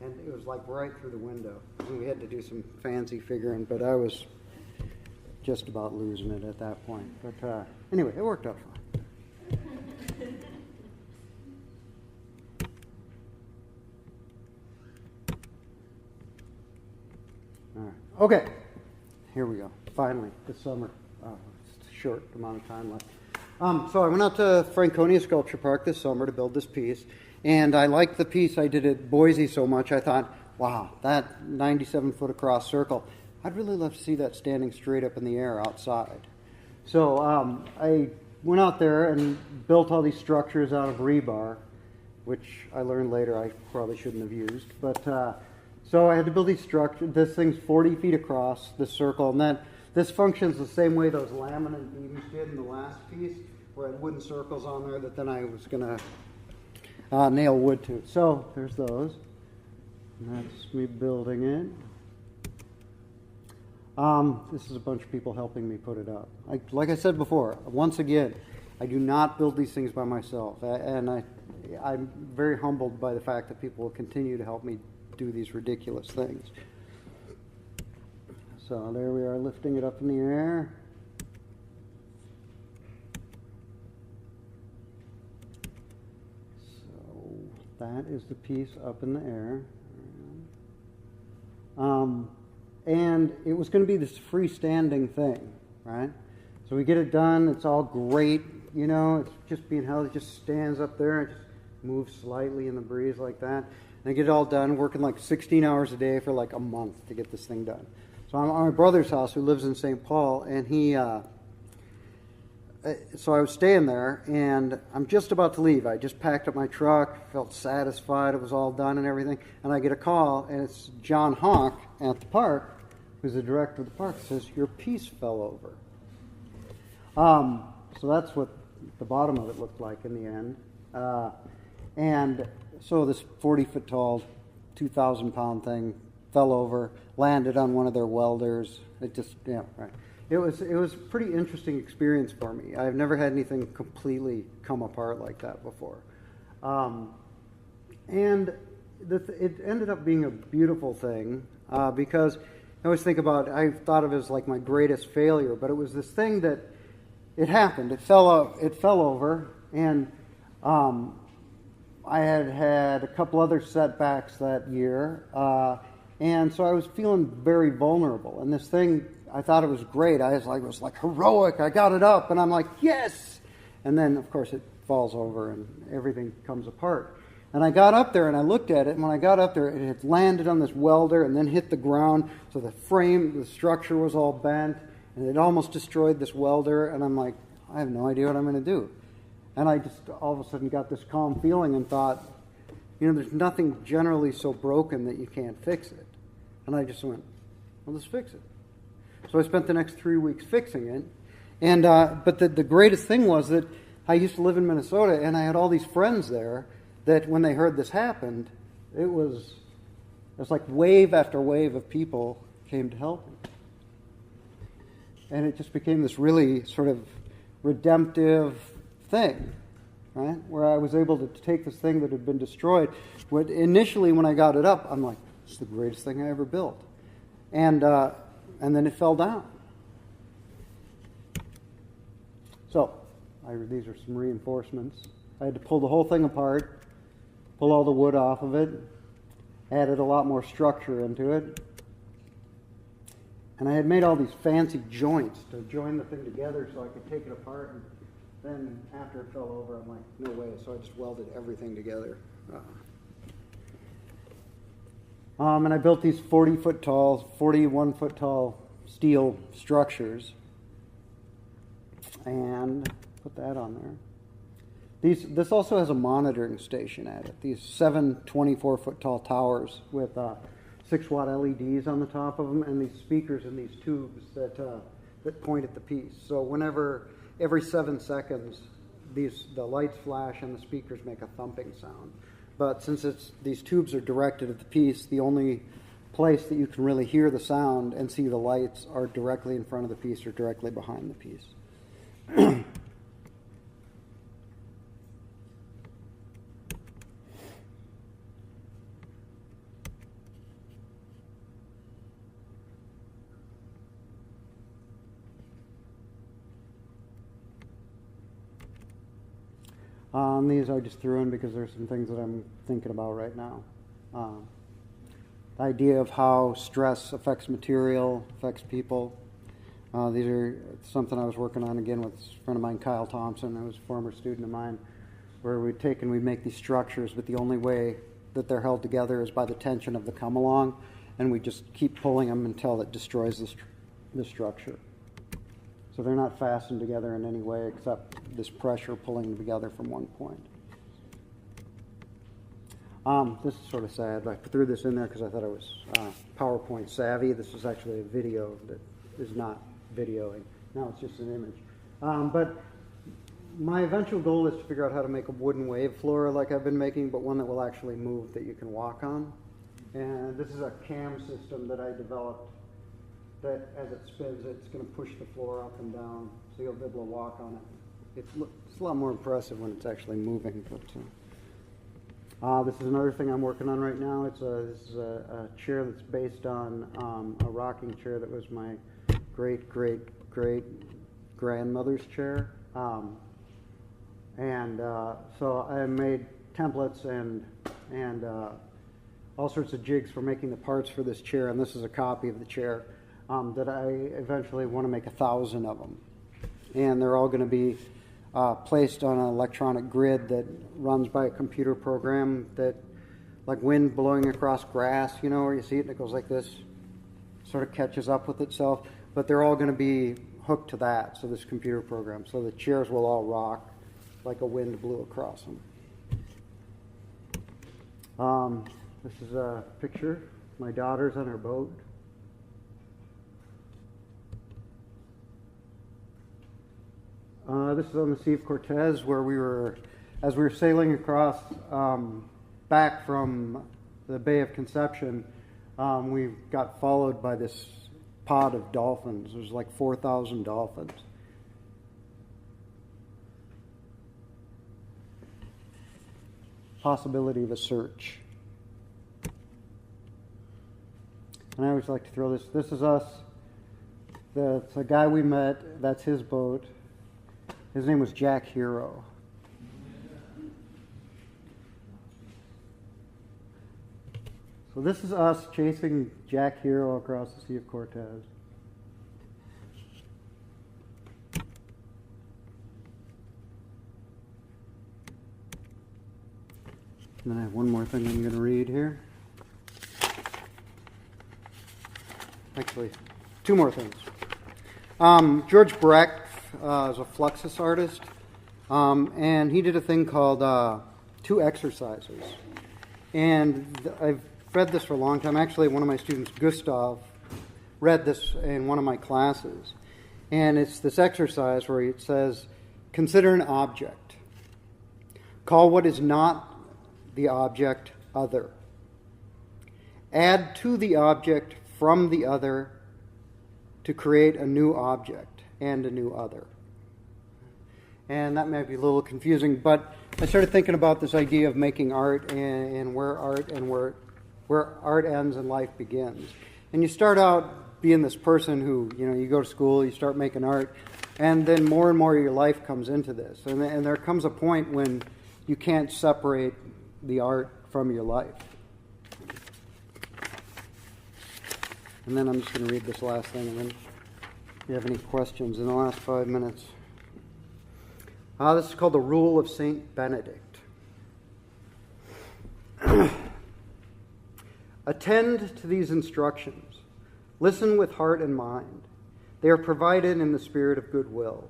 And it was like right through the window. And we had to do some fancy figuring, but I was just about losing it at that point. But anyway, it worked out fine. All right. Okay. Here we go. Finally, this summer. It's a short amount of time left. So I went out to Franconia Sculpture Park this summer to build this piece. And I liked the piece I did at Boise so much, I thought, wow, that 97-foot across circle, I'd really love to see that standing straight up in the air outside. So I went out there and built all these structures out of rebar, which I learned later I probably shouldn't have used. But so I had to build these structures. This thing's 40 feet across, this circle, and then this functions the same way those laminate beams did in the last piece, where I had wooden circles on there that then I was going to nail wood to. So there's those. And that's me building it. This is a bunch of people helping me put it up. Like I said before, once again, I do not build these things by myself. And I'm very humbled by the fact that people will continue to help me do these ridiculous things. So there we are, lifting it up in the air. That is the piece up in the air. And it was going to be this freestanding thing, right? So we get it done. It's all great. It's just being held. It just stands up there and just moves slightly in the breeze like that. And I get it all done, working like 16 hours a day for like a month to get this thing done. So I'm at my brother's house, who lives in St. Paul, and so I was staying there, and I'm just about to leave. I just packed up my truck, felt satisfied it was all done and everything, and I get a call, and it's John Hawk at the park, who's the director of the park, says, "Your piece fell over." So that's what the bottom of it looked like in the end. And so this 40-foot tall, 2,000-pound thing fell over, landed on one of their welders. It just, right. It was a pretty interesting experience for me. I've never had anything completely come apart like that before. And it ended up being a beautiful thing because I always think about, I thought of it as like my greatest failure, but it was this thing that it happened. It fell over, and I had a couple other setbacks that year, and so I was feeling very vulnerable. And this thing, I thought it was great. It was like heroic. I got it up, and I'm like, yes! And then, of course, it falls over, and everything comes apart. And I got up there, and I looked at it, and when I got up there, it had landed on this welder and then hit the ground, so the structure was all bent, and it almost destroyed this welder, and I'm like, I have no idea what I'm going to do. And I just all of a sudden got this calm feeling and thought, there's nothing generally so broken that you can't fix it. And I just went, well, let's fix it. So I spent the next 3 weeks fixing it. And but the greatest thing was that I used to live in Minnesota, and I had all these friends there that when they heard this happened, it was like wave after wave of people came to help me. And it just became this really sort of redemptive thing, right? Where I was able to take this thing that had been destroyed. Initially, when I got it up, I'm like, it's the greatest thing I ever built. And then it fell down. So, these are some reinforcements. I had to pull the whole thing apart, pull all the wood off of it, added a lot more structure into it. And I had made all these fancy joints to join the thing together so I could take it apart. And then after it fell over, I'm like, no way. So I just welded everything together. And I built these 40-foot tall, 41-foot tall steel structures. And put that on there. This also has a monitoring station at it. These 7 24-foot tall towers with 6-watt LEDs on the top of them, and these speakers in these tubes that point at the piece. So every 7 seconds, the lights flash and the speakers make a thumping sound. But since these tubes are directed at the piece, the only place that you can really hear the sound and see the lights are directly in front of the piece or directly behind the piece. These I just threw in because there's some things that I'm thinking about right now. The idea of how stress affects material, affects people. These are something I was working on again with a friend of mine, Kyle Thompson, who was a former student of mine, where we'd make these structures, but the only way that they're held together is by the tension of the come along, and we just keep pulling them until it destroys the structure. So they're not fastened together in any way except this pressure pulling them together from one point. This is sort of sad. I threw this in there because I thought it was PowerPoint savvy. This is actually a video that is not videoing. Now it's just an image. But my eventual goal is to figure out how to make a wooden wave floor like I've been making, but one that will actually move that you can walk on. And this is a cam system that I developed that as it spins, it's going to push the floor up and down, so you'll be able to walk on it. It's a lot more impressive when it's actually moving. But this is another thing I'm working on right now. This is a chair that's based on a rocking chair that was my great-great-great-grandmother's chair. So I made templates and all sorts of jigs for making the parts for this chair, and this is a copy of the chair. That I eventually want to make 1,000 of them. And they're all going to be placed on an electronic grid that runs by a computer program that, like wind blowing across grass, you know, where you see it and it goes like this, sort of catches up with itself. But they're all going to be hooked to that, so this computer program. So the chairs will all rock like a wind blew across them. This is a picture. My daughter's on her boat. This is on the Sea of Cortez, where as we were sailing across back from the Bay of Conception, we got followed by this pod of dolphins. There's like 4,000 dolphins. Possibility of a search. And I always like to throw this. This is us. It's a guy we met. That's his boat. His name was Jack Hero. So this is us chasing Jack Hero across the Sea of Cortez. And then I have one more thing I'm going to read here. Actually, two more things. George Brecht is a Fluxus artist, and he did a thing called two exercises. And I've read this for a long time. Actually, one of my students, Gustav, read this in one of my classes. And it's this exercise where it says, consider an object. Call what is not the object other. Add to the object from the other to create a new object and a new other. And that might be a little confusing, but I started thinking about this idea of making art and where art ends and life begins. And you start out being this person who, you go to school, you start making art, and then more and more of your life comes into this. And there comes a point when you can't separate the art from your life. And then I'm just going to read this last thing, and then if you have any questions in the last 5 minutes. This is called the Rule of St. Benedict. Attend to these instructions. Listen with heart and mind. They are provided in the spirit of goodwill.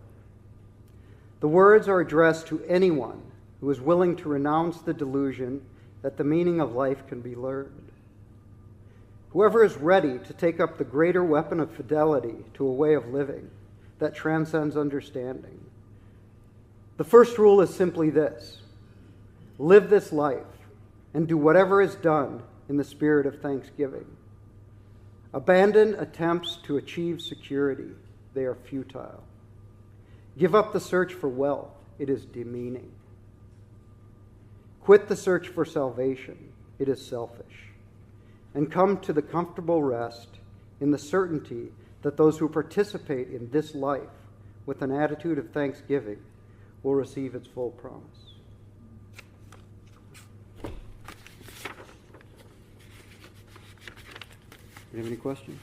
The words are addressed to anyone who is willing to renounce the delusion that the meaning of life can be learned. Whoever is ready to take up the greater weapon of fidelity to a way of living that transcends understanding. The first rule is simply this: live this life and do whatever is done in the spirit of thanksgiving. Abandon attempts to achieve security. They are futile. Give up the search for wealth. It is demeaning. Quit the search for salvation. It is selfish. And come to the comfortable rest in the certainty that those who participate in this life with an attitude of thanksgiving will receive its full promise. Do you have any questions?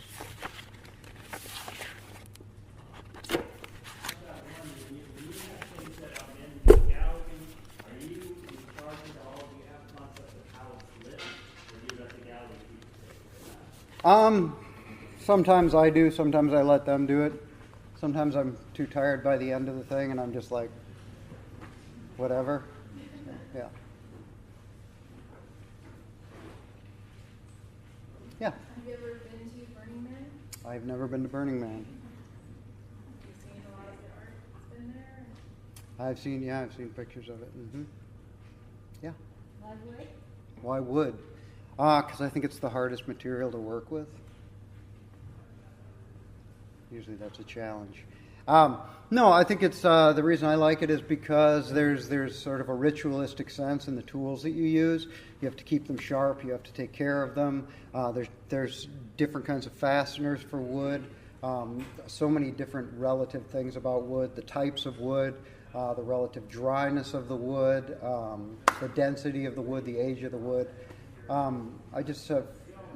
Sometimes I do, sometimes I let them do it. Sometimes I'm too tired by the end of the thing and I'm just like, whatever. So, yeah. Yeah. Have you ever been to Burning Man? I've never been to Burning Man. Have you seen a lot of the art that's been there? I've seen pictures of it. Mm-hmm. Yeah. Why wood? Why wood? Because I think it's the hardest material to work with. Usually that's a challenge. No, I think it's the reason I like it is because there's sort of a ritualistic sense in the tools that you use. You have to keep them sharp. You have to take care of them. There's different kinds of fasteners for wood. So many different relative things about wood. The types of wood, the relative dryness of the wood, the density of the wood, the age of the wood. I just have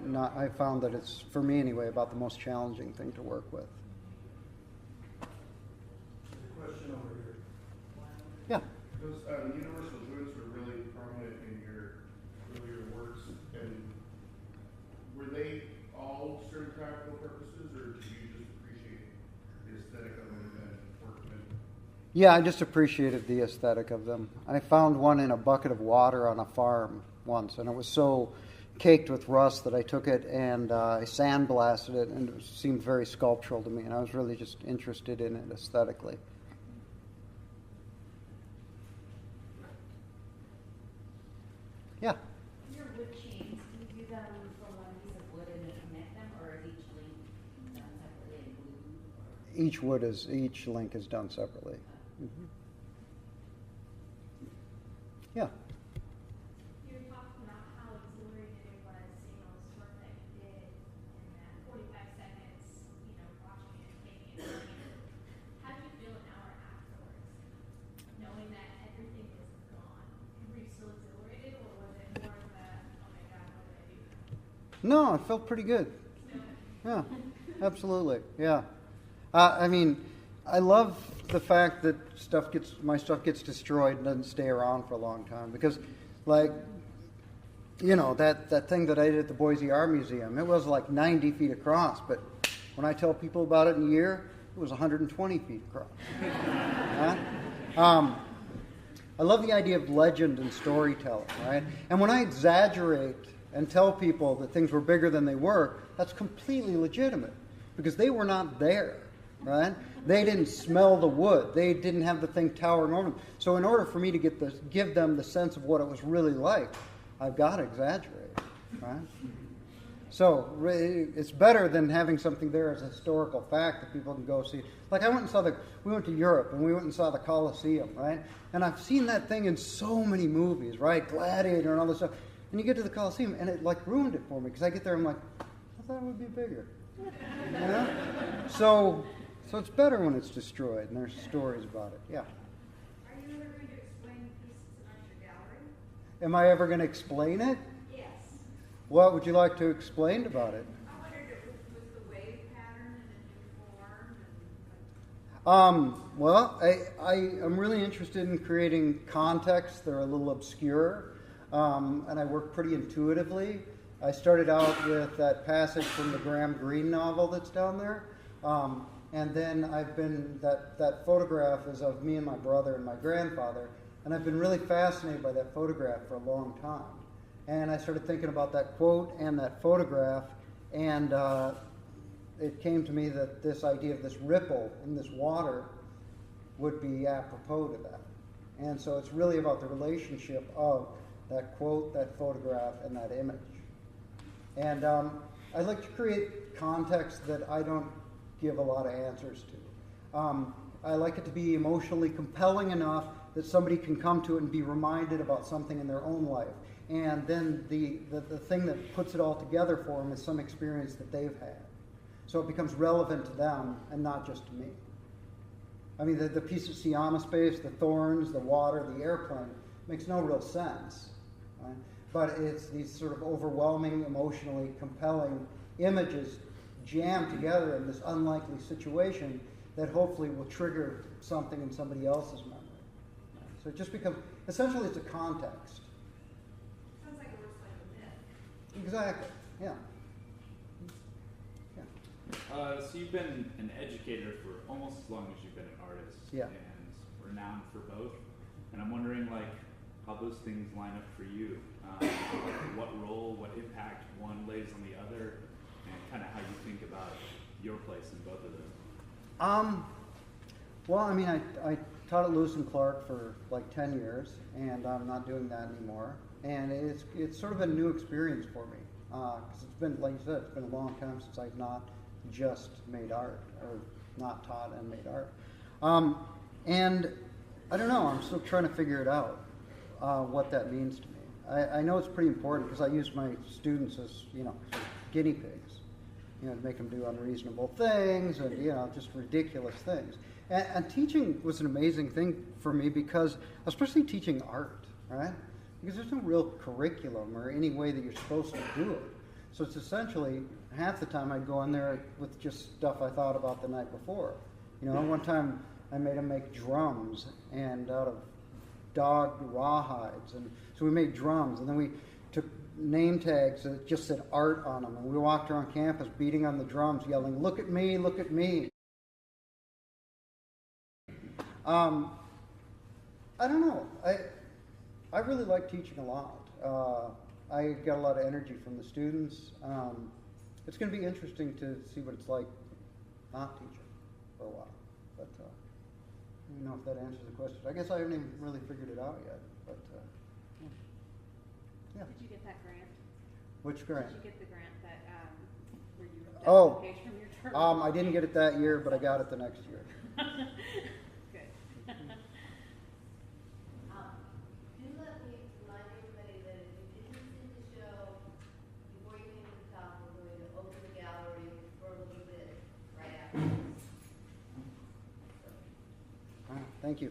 not. I found that it's, for me anyway, about the most challenging thing to work with. Question over here. Yeah. Those universal joints were really prominent in your earlier works, and were they all served practical purposes, or did you just appreciate the aesthetic of them and work them in? Yeah, I just appreciated the aesthetic of them. I found one in a bucket of water on a farm once, and it was so caked with rust that I took it and I sandblasted it, and it seemed very sculptural to me, and I was really just interested in it aesthetically. Yeah. Your wood chains, do you do them from one piece of wood and then connect them, or is each link done separately and glued? Each link is done separately. Mm-hmm. Yeah. You were talking about how exhilarating it was seeing all this work that you did in that 45 seconds, watching it, taking it, learning it. How did you feel an hour afterwards, knowing that everything is gone? Were you still exhilarated, or was it more of a, oh my God, what did I do? No, it felt pretty good. Yeah, absolutely. Yeah. I mean, I love the fact that my stuff gets destroyed and doesn't stay around for a long time, because, like, that thing that I did at the Boise Art Museum, it was like 90 feet across, but when I tell people about it in a year, it was 120 feet across. I love the idea of legend and storytelling, right? And when I exaggerate and tell people that things were bigger than they were, that's completely legitimate, because they were not there. Right? They didn't smell the wood. They didn't have the thing towering over them. So in order for me to give them the sense of what it was really like, I've got to exaggerate. Right? So it's better than having something there as a historical fact that people can go see. Like we went to Europe and we went and saw the Colosseum, right? And I've seen that thing in so many movies, right? Gladiator and all this stuff. And you get to the Colosseum and it like ruined it for me, because I get there and I'm like, I thought it would be bigger. So it's better when it's destroyed, and there's stories about it. Yeah. Are you ever going to explain pieces at your gallery? Am I ever going to explain it? Yes. What would you like to explain about it? I wondered if it was the wave pattern and a new form. Well, I am really interested in creating contexts that are a little obscure, and I work pretty intuitively. I started out with that passage from the Graham Greene novel that's down there. And then that photograph is of me and my brother and my grandfather, and I've been really fascinated by that photograph for a long time. And I started thinking about that quote and that photograph, and it came to me that this idea of this ripple in this water would be apropos to that. And so it's really about the relationship of that quote, that photograph, and that image. And I like to create context that I don't give a lot of answers to. I like it to be emotionally compelling enough that somebody can come to it and be reminded about something in their own life. And then the thing that puts it all together for them is some experience that they've had. So it becomes relevant to them and not just to me. I mean, the piece of Siama space, the thorns, the water, the airplane, makes no real sense. Right? But it's these sort of overwhelming, emotionally compelling images jammed together in this unlikely situation that hopefully will trigger something in somebody else's memory. Right? So it just becomes, essentially it's a context. Sounds like it works like a myth. Exactly, yeah. So you've been an educator for almost as long as you've been an artist, Yeah. and renowned for both. And I'm wondering, like, how those things line up for you. What role, what impact one lays on the other, and kind of how you think about your place in both of those. Well, I mean, I taught at Lewis and Clark for like 10 years, and I'm not doing that anymore. And it's sort of a new experience for me, because it's been, like you said, it's been a long time since I've not just made art, or not taught and made art. And I don't know, I'm still trying to figure it out, what that means to me. I know it's pretty important because I use my students as, guinea pigs, to make them do unreasonable things and, just ridiculous things. And teaching was an amazing thing for me because, especially teaching art, right? Because there's no real curriculum or any way that you're supposed to do it. So it's essentially, half the time I'd go in there with just stuff I thought about the night before. One time I made them make drums and out of dog rawhides. And so we made drums, and then we took name tags that just said art on them. And we walked around campus beating on the drums, yelling, "Look at me, look at me." I don't know. I really like teaching a lot. I got a lot of energy from the students. It's going to be interesting to see what it's like not teaching for a while. But I don't know if that answers the question. I guess I haven't even really figured it out yet. But yeah. Did you get that grant? Which grant? Did you get the grant that where you wrote that Oh, page from your journal? I didn't get it that year, but I got it the next year. Good. Do let me remind everybody that if you didn't see the show before you came to the top, we're going to open the gallery for a little bit right after this. Thank you.